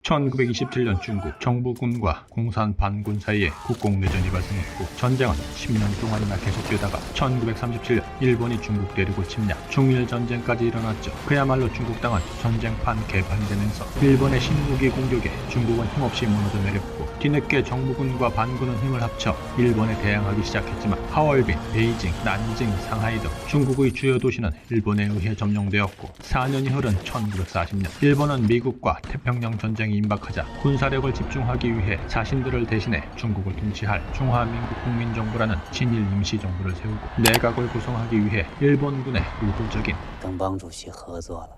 1927년 중국 정부군과 공산 반군 사이에 국공내전이 발생했고 전쟁은 10년 동안이나 계속되다가 1937년 일본이 중국 대륙을 침략, 중일전쟁까지 일어났죠. 그야말로 중국 땅은 전쟁판 개판되면서 일본의 신무기 공격에 중국은 힘없이 무너져 내렸고 뒤늦게 정부군과 반군은 힘을 합쳐 일본에 대항하기 시작했지만 하얼빈, 베이징, 난징, 상하이 등 중국의 주요 도시는 일본에 의해 점령되었고 4년이 흐른 1940년 일본은 미국과 태평양 전쟁이 임박하자 군사력을 집중하기 위해 자신들을 대신해 중국을 통치할 중화민국 국민정부라는 친일 임시정부를 세우고 내각을 구성하기 위해 일본군의 의도적인 跟帮主席合作了。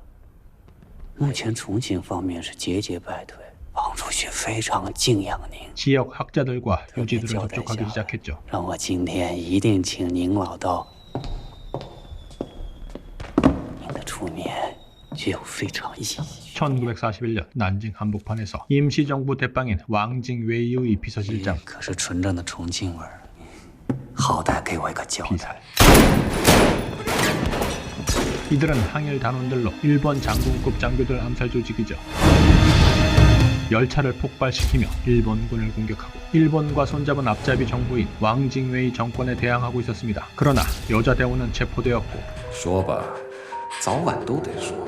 目前重庆方面是节节败退，帮主席非常敬仰您， 지역 학자들과 유지들을 접촉하기 시작했죠. 让我今天一定请您老道。您的出面具有非常意义。 1941년 난징 한복판에서 임시정부 대빵인 왕징웨이의 비서실장 可是纯正的重庆味儿，好歹给我一个交代。 비살. 이들은 항일 단원들로 일본 장군급 장교들 암살 조직이죠. 열차를 폭발시키며 일본군을 공격하고 일본과 손잡은 앞잡이 정부인 왕징웨이 정권에 대항하고 있었습니다. 그러나 여자 대원은 체포되었고 说吧，早晚都得说。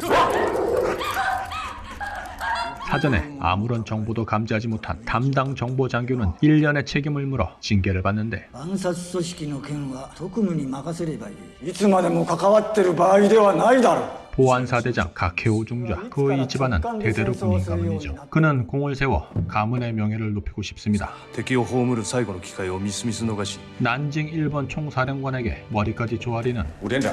사전에 아무런 정보도 감지하지 못한 담당 정보 장교는 1년의 책임을 물어 징계를 받는데 暗殺組織の件は特務に任せればいい。いつまでも関わってる場合ではないだろう。 보안사대장 가케오 중좌, 그의 집안은 대대로 군인 가문이죠. 그는 공을 세워 가문의 명예를 높이고 싶습니다. 敵を葬る最後の機会をみすみす逃し 난징 일본 총사령관에게 머리까지 조아리는 吴连长，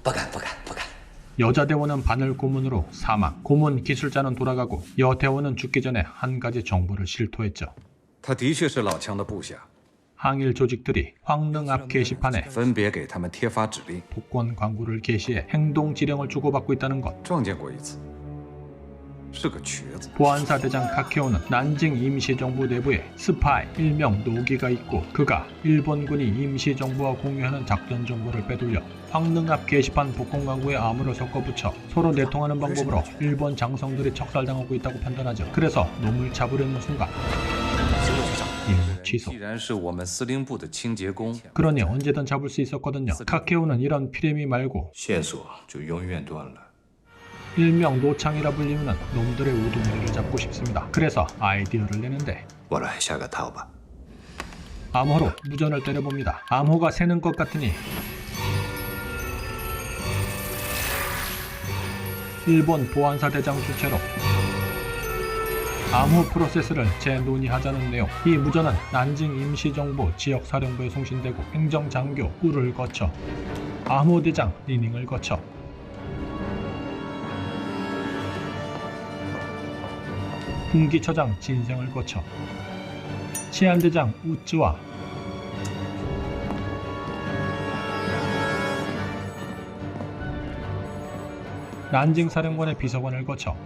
不敢，不敢，不敢。 여자 대원은 바늘 고문으로 사망, 고문 기술자는 돌아가고 여 대원은 죽기 전에 한 가지 정보를 실토했죠. 他的确是老枪的部下， 항일 조직들이 황릉 앞 게시판에 分别给他们贴发指令， 복권 광고를 게시해 행동 지령을 주고받고 있다는 것. 撞见过一次，是个瘸子。 보안사대장 가케오는 난징 임시정부 내부에 스파이 일명 노기가 있고 그가 일본군이 임시정부와 공유하는 작전 정보를 빼돌려 황릉 앞 게시판 복권 광고에 암호를 섞어붙여 서로 내통하는 방법으로 일본 장성들이 척살당하고 있다고 판단하죠. 그래서 놈을 잡으려는 순간 임무 취소. 既然是我们司令部的清洁工， 그러니 언제든 잡을 수 있었거든요. 가케오는 이런 피레미 말고 线索就永远断了。 일명 노창이라 불리우는 놈들의 우두머리를 잡고 싶습니다. 그래서 아이디어를 내는데 我来下个套吧。 암호로 무전을 때려봅니다. 암호가 새는 것 같으니 일본 보안사대장 주체로 암호 프로세스를 재논의하자는 내용. 이 무전은 난징 임시정부 지역사령부에 송신되고 행정장교 꿀을 거쳐 암호대장 리닝을 거쳐 군기처장 진생을 거쳐 치안대장 우츠와 난징 사령관의 비서관을 거쳐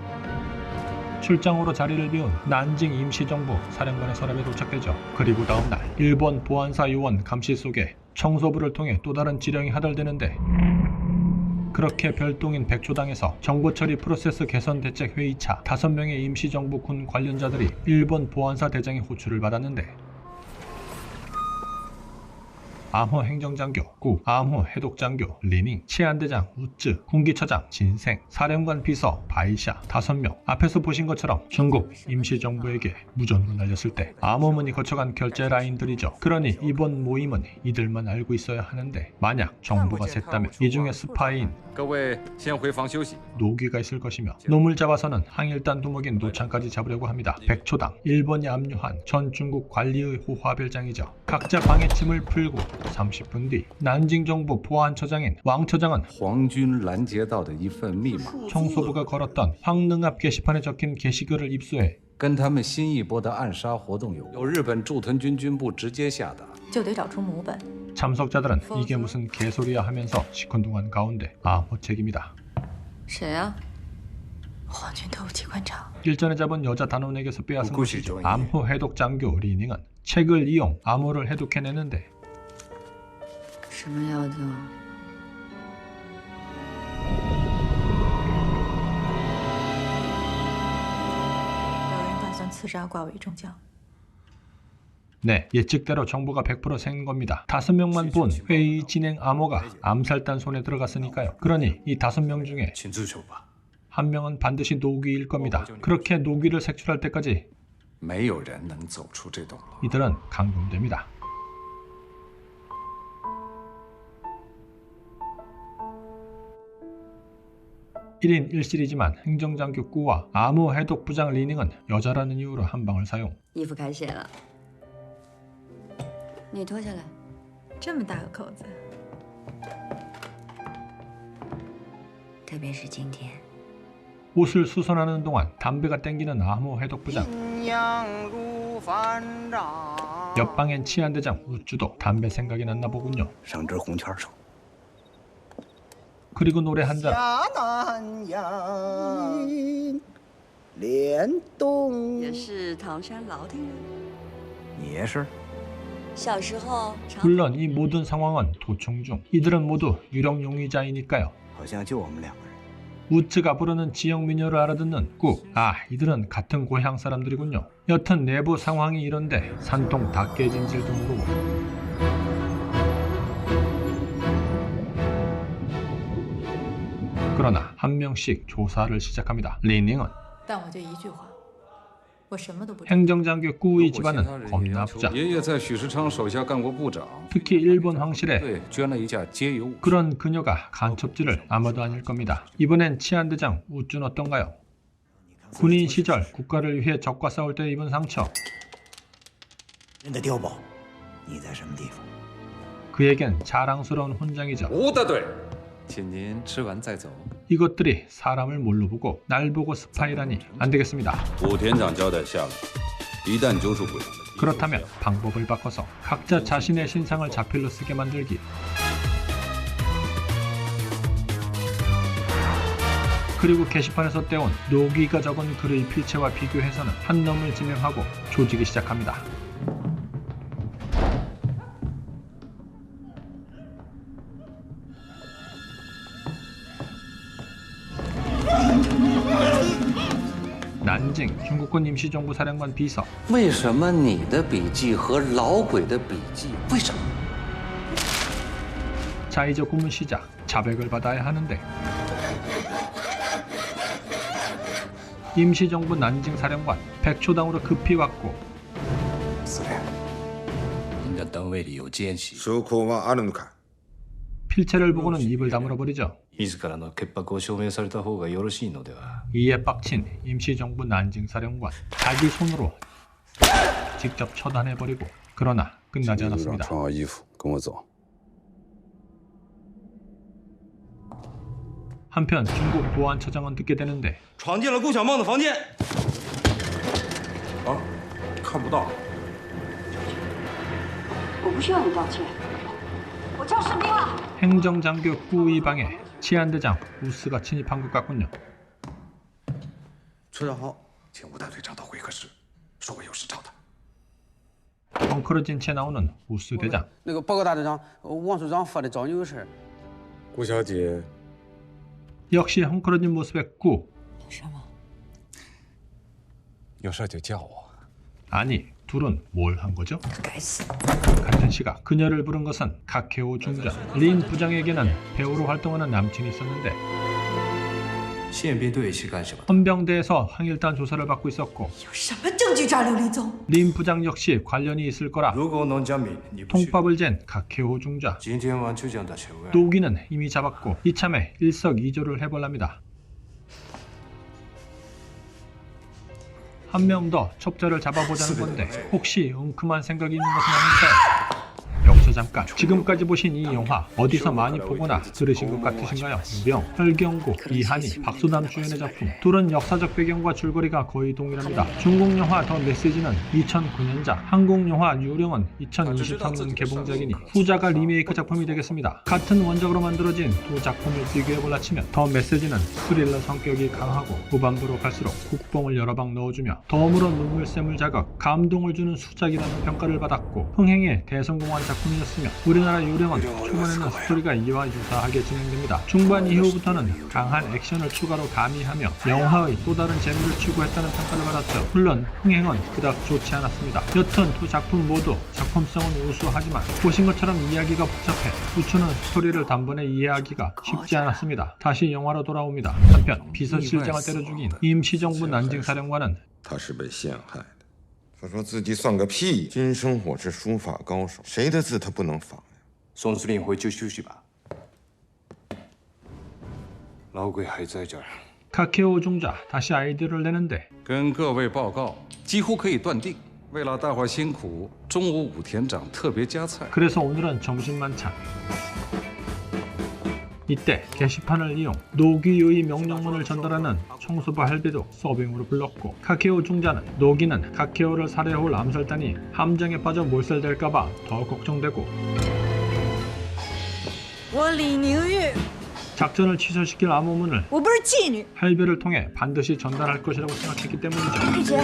출장으로 자리를 비운 난징 임시정부 사령관의 서랍에 도착되죠. 그리고 다음날 일본 보안사 요원 감시 속에 청소부를 통해 또 다른 지령이 하달되는데 그렇게 별동인 백초당에서 정보처리 프로세스 개선 대책 회의차 5명의 임시정부 군 관련자들이 일본 보안사 대장의 호출을 받았는데 암호 행정장교, 구, 암호 해독장교, 리닝, 치안대장, 우쯔, 군기처장, 진생, 사령관 비서, 바이샤 5명. 앞에서 보신 것처럼 중국 임시정부에게 무전으로 날렸을 때 암호문이 거쳐간 결제 라인들이죠. 그러니 이번 모임은 이들만 알고 있어야 하는데 만약 정보가 샜다면 이 중에 스파이인 各位先回房休息。 노기가 있을 것이며 놈을 잡아서는 항일단 두목인 노창까지 잡으려고 합니다. 백초당, 일본이 압류한 전 중국 관리의 호화별장이죠. 각자 방해 침을 풀고 30분 뒤 난징 정부 보안처장인 왕처장은 皇军拦截到的一份密码， 청소부가 걸었던 황릉 앞 게시판에 적힌 게시글을 입수해 跟他们新一波的暗杀活动有关，由日本驻屯军军部直接下达。就得找出母本。 참석자들은 이게 무슨 개소리야 하면서 시큰둥한 가운데 암호 책입니다. 谁啊？皇军特务机关长。 일전에 잡은 여자 단원에게서 빼앗은 구구시 것이죠. 조인이. 암호 해독 장교 리닝은 책을 이용 암호를 해독해내는데 什么要求？ 이刺杀挂伪中将。 네, 예측대로 정보가 100% 생긴 겁니다. 5명만 본 회의 진행 암호가 암살단 손에 들어갔으니까요. 그러니 이 5명 중에 请自首吧。 한 명은 반드시 노귀일 겁니다. 그렇게 노귀를 색출할 때까지 没有人能走出这栋楼。 이들은 감금됩니다. (1인 1실이지만) 행정장교 꾸와 암호 해독 부장 리닝은 여자라는 이유로 한 방을 사용. 衣服开写了，你脱下来。这么大个口子，特别是今天。 옷을 수선하는 동안 담배가 땡기는 암호 해독 부장. 옆방엔 치안대장 우쭈도 담배 생각이 났나 보군요. 省支红圈手。 그리고 노래 한 잔. 联动也是唐山老挺人。你也是？小时候常 물론 이 모든 상황은 도청 중. 이들은 모두 유령 용의자이니까요. 好像就我们2个人。 우츠가 부르는 지역 민요를 알아듣는 꾸. 아, 이들은 같은 고향 사람들이군요. 여튼 내부 상황이 이런데 산통 다 깨진 줄도 모르고. 그러나 한 명씩 조사를 시작합니다. 리닝은 但我就一句话，我什么都不知道。 행정장교 꾸의 집안은 겁나 부자. 爷爷在许世昌手下干过部长， 특히 일본 황실에 对，捐了一架街油。 그런 그녀가 간첩질을 아마도 아닐 겁니다. 이번엔 치안대장 우쭈는 어떤가요? 군인 시절 국가를 위해 적과 싸울 때 입은 상처. 人的碉堡，你在什么地方？ 그에겐 자랑스러운 훈장이죠. 吴大队，请您吃完再走。 이것들이 사람을 뭘로 보고 날 보고 스파이라니 안 되겠습니다. 武田长交代下来，一旦揪出鬼， 그렇다면 방법을 바꿔서 각자 자신의 신상을 자필로 쓰게 만들기. 그리고 게시판에서 떼온 노기가 적은 글의 필체와 비교해서는 한 놈을 지명하고 조지기 시작합니다. 난징 중국군 임시정부 사령관 비서. 为什么你的笔记和老鬼的笔记？为什么？ 자, 이제 고문 시작. 자백을 받아야 하는데 임시정부 난징 사령관 백초당으로 급히 왔고 司令，您的单位里有奸细，証拠はあるのか？ 필체를 보고는 입을 다물어 버리죠. 自らの潔白を証明された方がよろしいのでは。 이에 빡친 임시정부 난징 사령관 자기 손으로 직접 처단해 버리고. 그러나 끝나지 않았습니다. 穿好衣服，跟我走。 한편 중국 보안처장은 듣게 되는데 闯进了顾小梦的房间。啊，看不到。我不需要你道歉，我叫士兵了。 행정장교 꾸의 방에 치안대장 우스가 침입한 것 같군요. 车长好，请吴大队长到会客室，说我有事找他。 헝클어진 채 나오는 우스 대장. 那个报告大队长，王署长发的找你有事。顾小姐， 역시 헝클어진 모습의 꾸. 什么？有事就叫我。 아니, 둘은 뭘 한 거죠? 该死！ 같은 시각 그녀를 부른 것은 카케오 중전. 린 부장에게는 배우로 활동하는 남친이 있었는데 宪兵队是干什么？ 헌병대에서 항일단 조사를 받고 있었고 有什么证据抓刘林宗？ 린 부장 역시 관련이 있을 거라 如果能证明你不是， 통밥을 잰 카케오 중자. 今天晚就将他审问。 노기는 이미 잡았고 이참에 일석이조를 해볼랍니다. 한 명 더 첩자를 잡아보자는 건데 혹시 엉큼한 생각이 있는 것은 아닐까요? 여기서 잠깐, 지금까지 보신 이 영화 어디서 많이 보거나 들으신 것 같으신가요? 유병, 혈경고, 이한이, 박수남 주연의 작품. 둘은 역사적 배경과 줄거리가 거의 동일합니다. 중국 영화 더 메시지는 2009년작, 한국 영화 유령은 2023년 개봉작이니 후자가 리메이크 작품이 되겠습니다. 같은 원작으로 만들어진 두 작품을 비교해볼라 치면 더 메시지는 스릴러 성격이 강하고 후반부로 갈수록 국뽕을 여러 방 넣어주며 덤으로 눈물샘을 자극, 감동을 주는 수작이라는 평가를 받았고 흥행에 대성공한 작품이니 작품이었으며 우리나라 요령은 초반에는 스토리가 이와 유사하게 진행됩니다. 중반 이후부터는 강한 액션을 추가로 가미하며 영화의 또 다른 재미를 추구했다는 평가를 받았죠. 물론 흥행은 그닥 좋지 않았습니다. 여튼 두 작품 모두 작품성은 우수하지만 보신 것처럼 이야기가 복잡해 부추는 스토리를 단번에 이해하기가 쉽지 않았습니다. 다시 영화로 돌아옵니다. 한편 비서실장을 때려 죽인 임시정부 난징사령관은 他是被陷害的。他说自己算个屁！金生火是书法高手，谁的字他不能仿呀？宋司令回去休息吧。老鬼还在这儿。 카케오 중자 다시 아이디어를 내는데 跟各位报告，几乎可以断定，为了大伙辛苦，中午武田长特别加菜。 그래서 오늘은 점심 만찬. 이때 게시판을 이용 노기요의 명령문을 전달하는 청소부 할배도 서빙으로 불렀고 카케오 중자는 노기는 카케오를 살해해올 암살단이 함정에 빠져 몰살될까봐 더 걱정되고 我李宁玉， 작전을 취소시킬 암호문을 我不是妓女。 할배를 통해 반드시 전달할 것이라고 생각했기 때문이죠. 玉姐，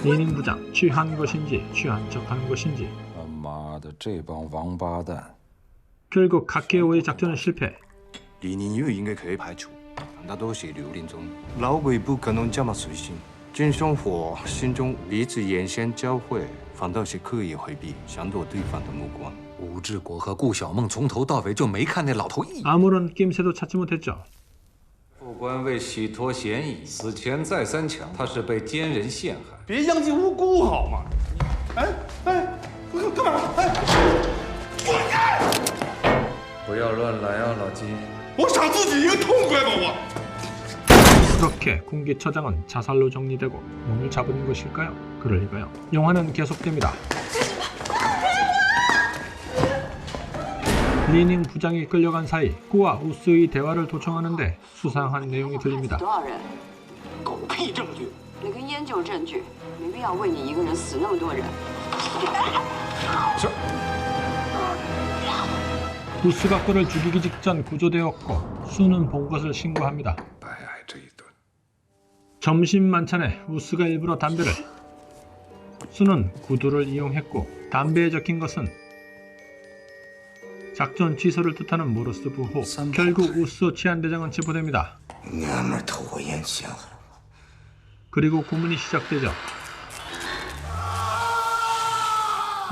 리닝 부장 취한 것인지 취한 척하는 것인지 他妈的，这帮王八蛋！ 결국 카케오의 작전은 실패. 李宁玉应该可以排除，他都是榴莲中，老鬼不可能这么随性。金生火心中彼此眼神交汇，反倒是刻意回避，想躲对方的目光。吴志国和顾小梦从头到尾就没看那老头一眼。 아무런 낌새도 찾지 못했죠. 副官为洗脱嫌疑，死前再三强，他是被奸人陷害。别殃及无辜好吗？哎，干嘛？哎，滚开！ 不要乱来啊，老金！ 我赏自己一个痛快吧，我。 그렇게 군기처장은 자살로 정리되고 몸을 잡은 것일까요? 그럴 리가요. 영화는 계속됩니다. 리닝 부장이 끌려간 사이 꾸와 우스의 대화를 도청하는데 수상한 내용이 들립니다. 多少人？狗屁证据！那根烟就是证据，没必要为你一个人死那么多人。 우스가 꾸를 죽이기 직전 구조되었고 수는 본 것을 신고합니다. 白挨这一顿。 점심 만찬에 우스가 일부러 담배를 수는 구두를 이용했고 담배에 적힌 것은 작전 취소를 뜻하는 모르스 부호. 결국 우스 치안대장은 체포됩니다. 娘们偷我烟香。 그리고 고문이 시작되죠.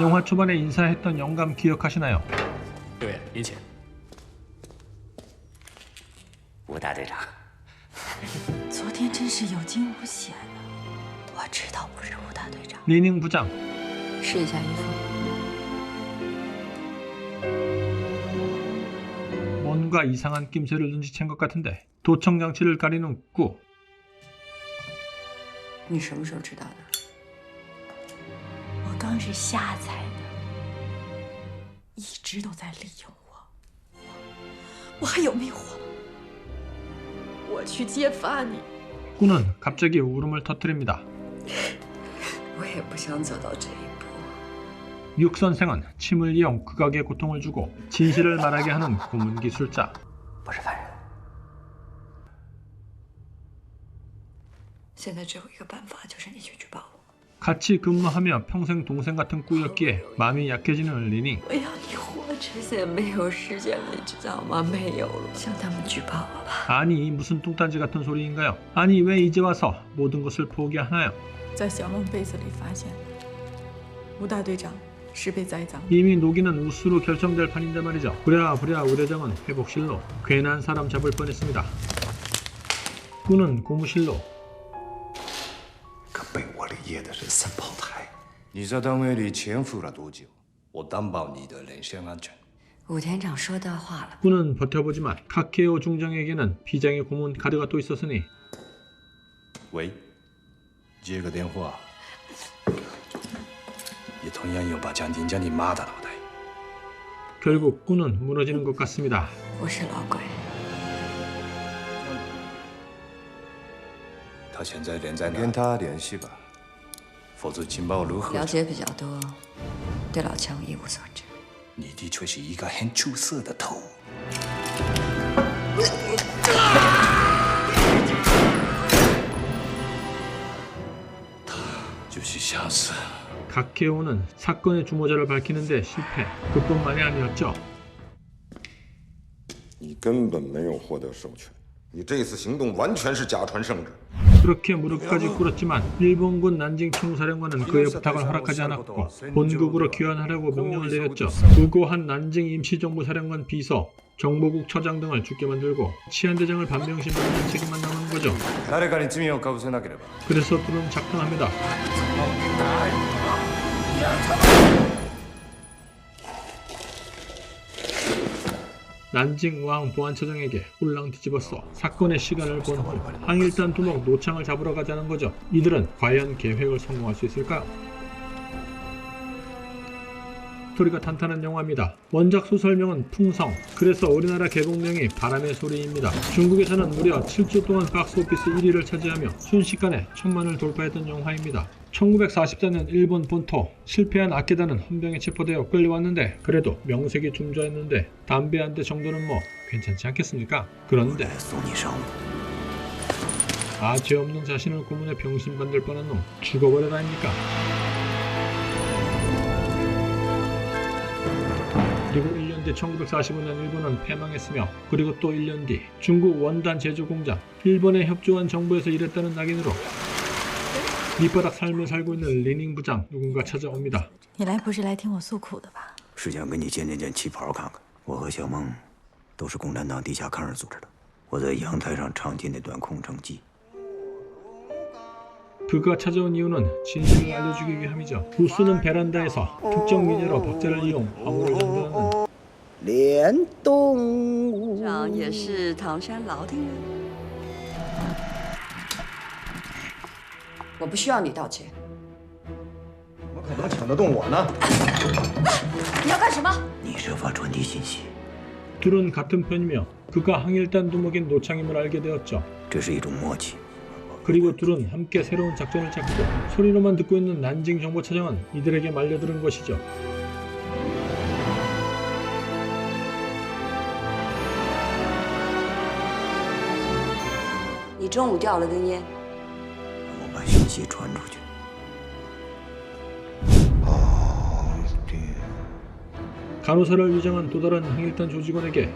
영화 초반에 인사했던 영감 기억하시나요? 对，林浅，吴大队长，昨天真是有惊无险啊！我知道我是吴大队长。 리닝 부장 试一下衣服。 뭔가 이상한 낌새를 눈치챈 것 같은데 도청 장치를 가리는 꾸. 你什么时候知道的？我刚是瞎猜的，一直都在利用我。我还有命活吗？我去揭发你。 꾸는 갑자기 울음을 터뜨립니다. 我也不想走到这一步。 육 선생은 침을 이용 극악의 고통을 주고 진실을 말하게 하는 고문 기술자. 不是犯人。现在只有一个办法，就是你去举报我。 같이 근무하며 평생 동생 같은 꾸였기에 마음이 약해지는 리닝. 我要你活着。现在没有时间了，你知道吗？没有了，向他们举报我吧。 아니 무슨 뚱딴지 같은 소리인가요? 아니 왜 이제 와서 모든 것을 포기하나요? 在小梦被子里发现吴大队长是被栽赃。 이미 노기는 우스로 결정될 판인데 말이죠. 부랴부랴 우려정은 회복실로 괜한 사람 잡을 뻔했습니다. 꾸는 고무실로 可被我立业的是三胞胎。你在单位里潜伏了多久？我担保你的人身安全。武田长说大话了。 꾸는 버텨보지만 카케오 중장에게는 비장의 고문 카드가 또 있었으니 喂，接个电话。也同样有把奖金将你妈的脑袋。 결국 꾸는 무너지는 것 같습니다. 我是老鬼。他现在人在哪？跟他联系吧，否则情报如何？了解比较多，对老强一无所知。你的确是一个很出色的头。他就是想死。 각해오는 사건의 주모자를 밝히는데 실패. 그뿐만이 아니었죠. 你根本没有获得授权，你这次行动完全是假传圣旨。 그렇게 무릎까지 꿇었지만 일본군 난징 총사령관은 그의 부탁을 허락하지 않았고 본국으로 귀환하라고 명령을 내렸죠. 무고한 난징 임시정부 사령관 비서, 정보국 처장 등을 죽게 만들고 치안대장을 반명심하는 책임만 남은 거죠. 誰かに罪をかぶせなければ 그래서 둘은 작동합니다. 난징 왕 보안처장에게 홀랑 뒤집었어 사건의 시간을 본 후 항일단 두목 노창을 잡으러 가자는 거죠. 이들은 과연 계획을 성공할 수 있을까요? 스토리가 탄탄한 영화입니다. 원작 소설명은 풍성, 그래서 우리나라 개봉명이 바람의 소리입니다. 중국에서는 무려 7주 동안 박스오피스 1위를 차지하며 순식간에 1000만을 돌파했던 영화입니다. 1944년 일본 본토, 실패한 아케다는 헌병에 체포되어 끌려왔는데 그래도 명색이 중조했는데 담배 한 대 정도는 뭐 괜찮지 않겠습니까? 그런데 죄 없는 자신을 고문해 병신 만들 뻔한 놈 죽어버려라입니까? 그리고 1년 뒤 1945년 일본은 패망했으며 그리고 또 1년 뒤 중국 원단 제조 공장, 일본에 협조한 정부에서 일했다는 낙인으로 밑바닥 삶을 살고 있는 리닝 부장 누군가 찾아옵니다. 你来不是来听我诉苦的吧？是想跟你见旗袍看看。我和小梦都是共产党地下抗日组织的。我在阳台上唱起那段空城计。 그가 찾아온 이유는 진실을 알려주기 위함이죠. 우수는 베란다에서 특정 미녀로 박자를 이용 화물을 전달하는 联动。长也是唐山老町人。我不需要你道歉。怎么可能抢得动我呢？你要干什么？你设法传递信息。 둘은 같은 편이며 그가 항일단 두목인 노창임을 알게 되었죠. 这是一种默契。 그리고 둘은 함께 새로운 작전을 찾고 소리로만 듣고 있는 난징 정보차장은 이들에게 말려들은 것이죠.你中午掉了根烟。我把信息传出去。 간호사를 위장한 또 다른 항일단 조직원에게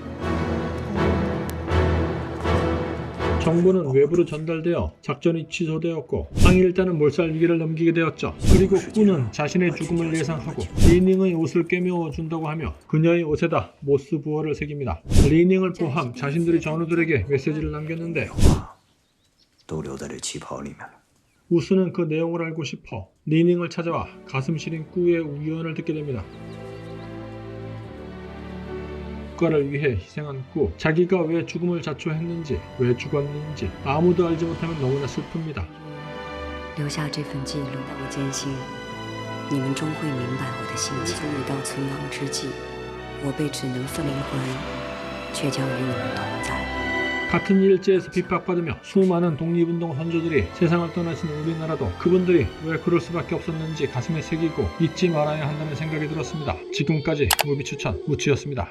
정보는 외부로 전달되어 작전이 취소되었고 항일단은 몰살 위기를 넘기게 되었죠. 그리고 꾸는 자신의 죽음을 예상하고 리닝의 옷을 꿰매어준다고 하며 그녀의 옷에다 모스 부호를 새깁니다. 리닝을 포함 자신들의 전우들에게 메시지를 남겼는데 우수는 그 내용을 알고 싶어 리닝을 찾아와 가슴 시린 꾸의 우연을 듣게 됩니다. 국가를 위해 희생한 꾸, 자기가 왜 죽음을 자초했는지, 왜 죽었는지 아무도 알지 못하면 너무나 슬픕니다. 留下这份记录，我坚信你们终会明白我的心情。从你到存亡之际，我被只能分灵魂，却将与你们同在。 같은 일제에서 핍박받으며 수많은 독립운동 선조들이 세상을 떠나신 우리나라도 그분들이 왜 그럴 수밖에 없었는지 가슴에 새기고 잊지 말아야 한다는 생각이 들었습니다. 지금까지 무비 추천 우치였습니다.